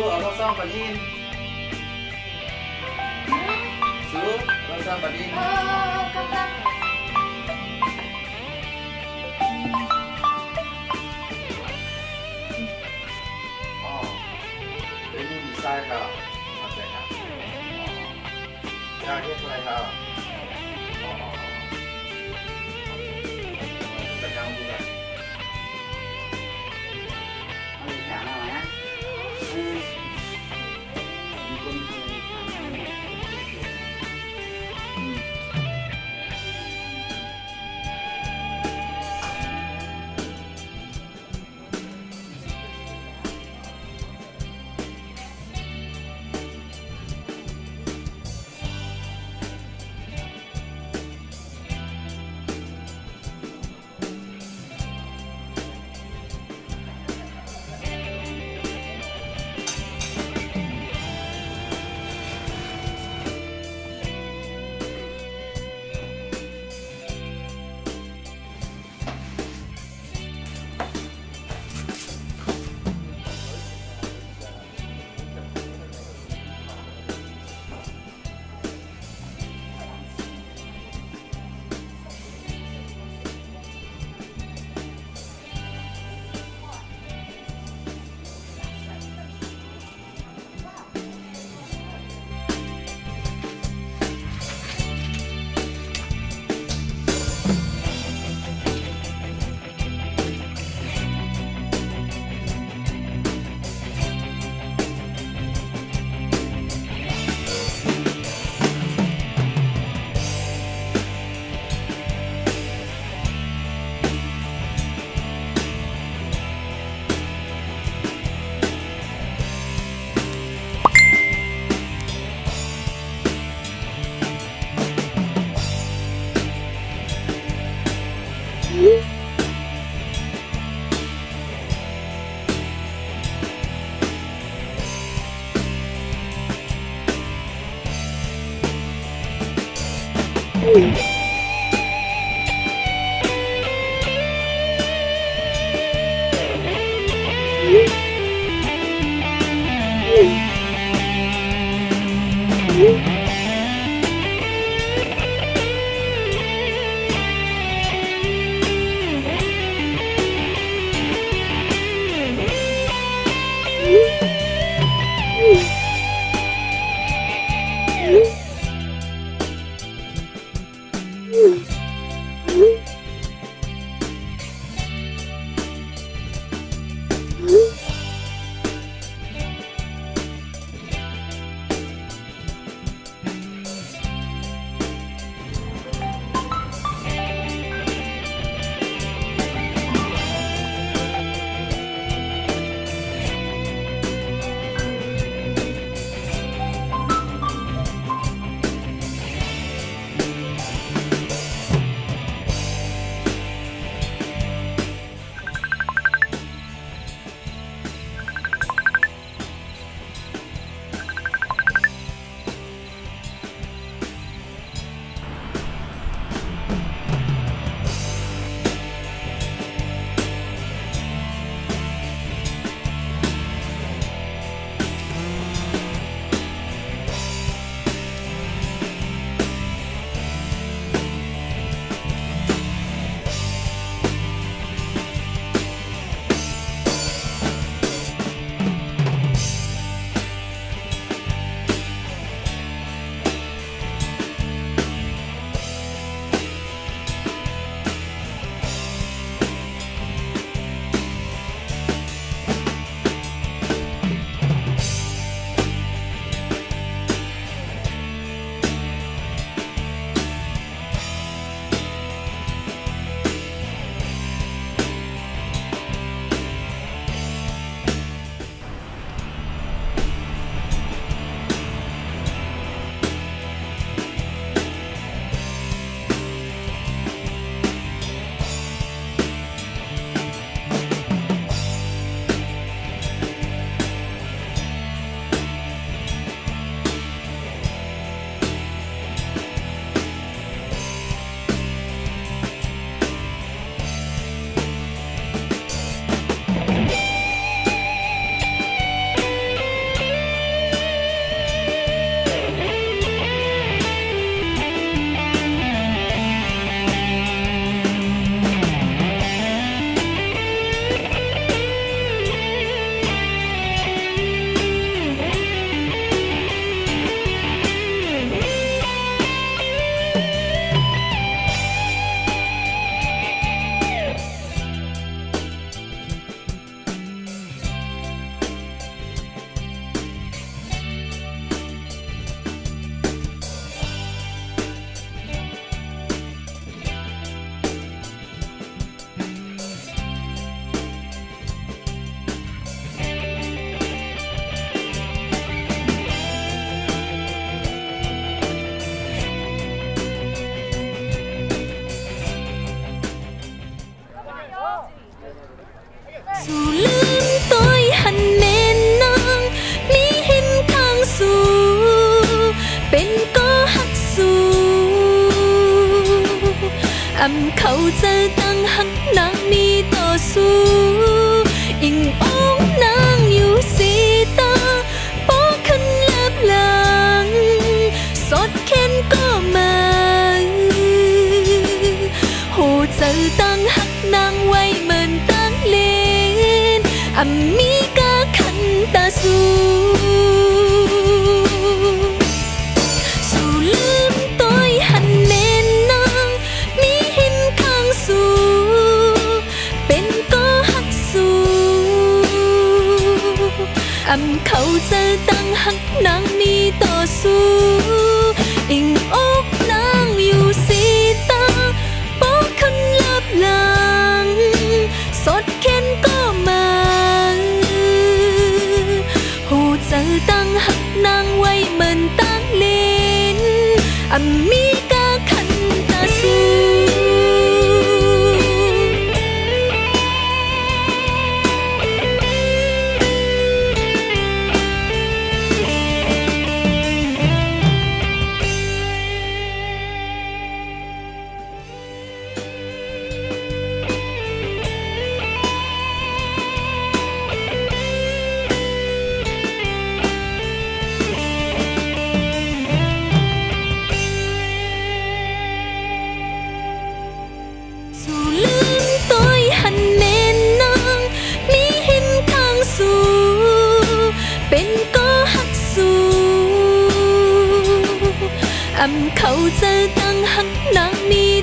ở con sông và nhìn. Su con sông và nhìn. Căng căng. Ini bisa kak, oke kak. Ya ini mulai kak. Pegang juga. Chả nào nhá. Dù lướm tôi hẳn nên nang mi hiếm khang dù bên có hắc dù âm khẩu giờ tăng hắc nang mi to su in ong nang yu si ta bỏ khăn lấp lăng xót khen có mà hồ giờ tăng hắc nang quay mình tăng lên âm mi ca khăn ta su âm khẩu giờ tăng hắc nang mi to su in ốc nang yu si ta bỏ khăn lấp lăng xót khen có mà hồ giờ tăng hắc nang quay mình tăng lên âm mi ca khăn ta su âm khẩu giờ tăng hắc nang mi